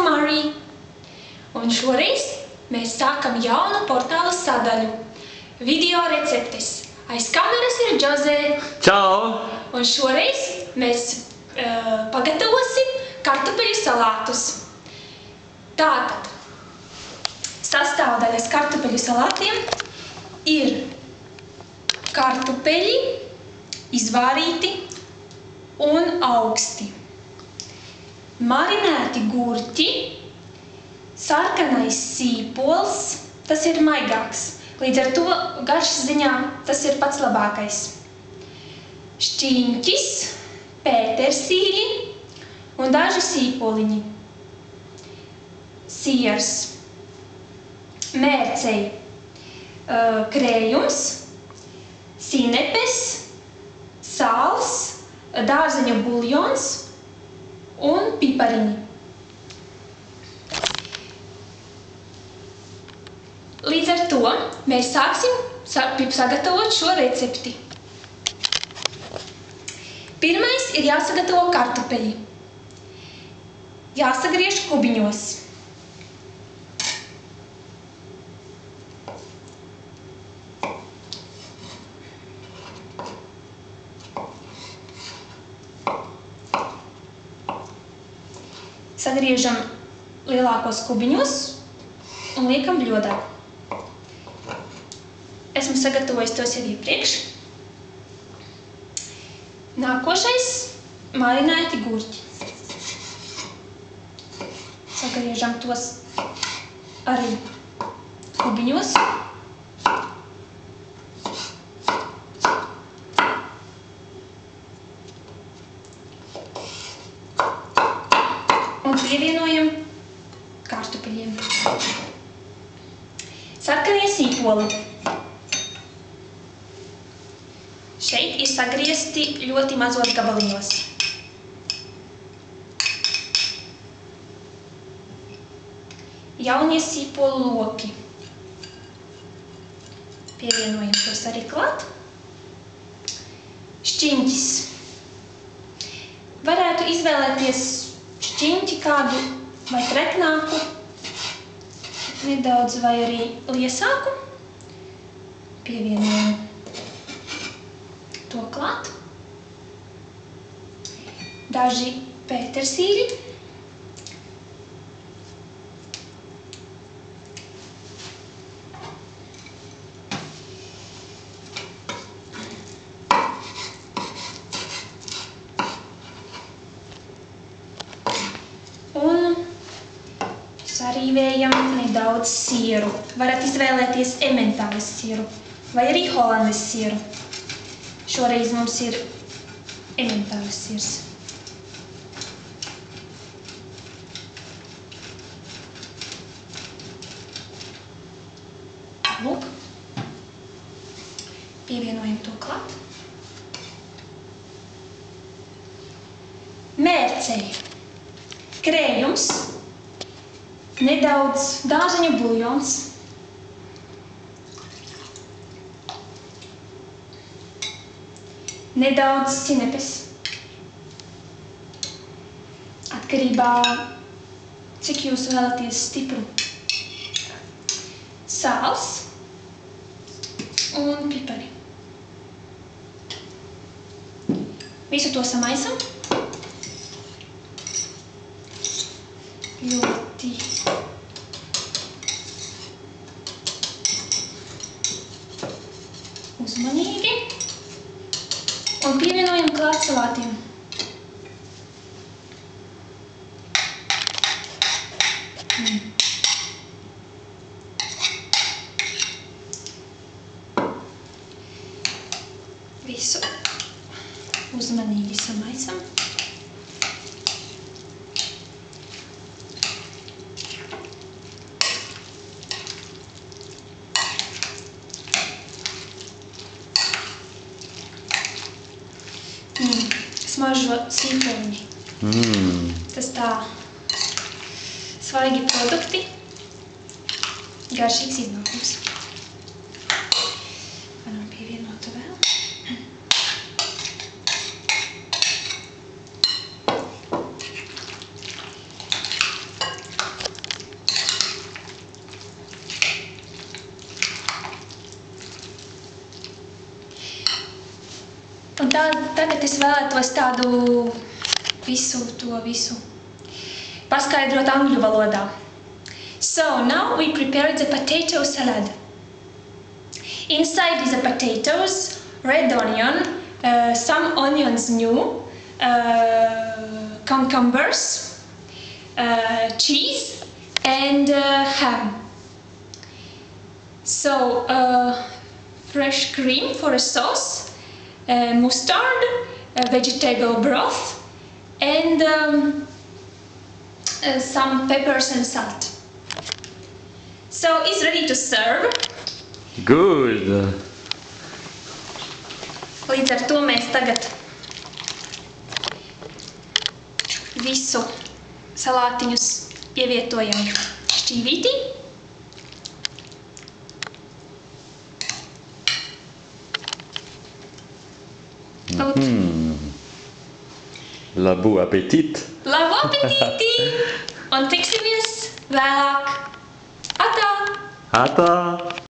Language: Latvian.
Marija. Un šoreiz mēs sākam jaunu portāla sadaļu – video receptes. Aiz kameras ir Džozē. Čau! Un šoreiz mēs pagatavosim kartupeļu salātus. Tātad sastāvdaļas kartupeļu salātiem ir kartupeļi, izvārīti un augsti, marinēti gurķi, sarkanais sīpols, tas ir maigāks, līdz ar to garšas ziņā tas ir pats labākais, šķiņķis, pētersīļi un daži sīpoliņi, siers, mērcei, krējums, sinepes, sāls, dārzeņu buljons un pipariņi. Līdz ar to mēs sāksim sagatavot šo recepti. Pirmais ir jāsagatavo kartupeļi. Jāsagriež kubiņos. Sagriežam lielākos kubiņos un liekam bļodā. Esmu sagatavojis tos jau iepriekš. Nākošais – marinēti gurķi. Sagriežam tos arī kubiņos. Un pievienojam kartupeļiem. Sarkanie sīpoli. Šeit ir sagriezti ļoti mazos gabaliņos. Jaunie sīpolu loki. Pievienojam tos arī klāt. Šķiņķis. Varētu izvēlēties šķiņķi kādu vai treknāku, nedaudz vai arī liesāku. Pievienojam to klāt. Daži pētersīļi. Un sarīvējam nedaudz sieru. Varat izvēlēties ementāles sieru vai arī holandes sieru. Šoreiz mums ir ementāles siers. Lūk. Pievienojam to klāt. Mērcei. Krējums. Nedaudz dārzeņu buljons. Nedaudz sinepes. Atkarībā, cik jūs vēlaties stipru. Sāls un pipari. Visu to samaisam. Ļoti uzmanīgi. Un pievienojam klāt salātiem. Visu uzmanīgi samaisam. Smaržo sīpoliņi. Tas tā svaigi produkti, garšīgs iznākums. Varam pievienot vēl. tagad es vēlētos tādu visu paskaidrot angļu valodā. So now we prepare the potato salad. Inside is the potatoes, red onion, some onions new, cucumbers, cheese and ham. So fresh cream for a sauce, mustard, vegetable broth and some peppers and salt. So it's ready to serve. Good! Līdz ar to mēs tagad visu salātiņus ievietojam šķīvītī. Labu apetīt! Labu apetīti! Un tiksimies vēlāk! Atā! Atā!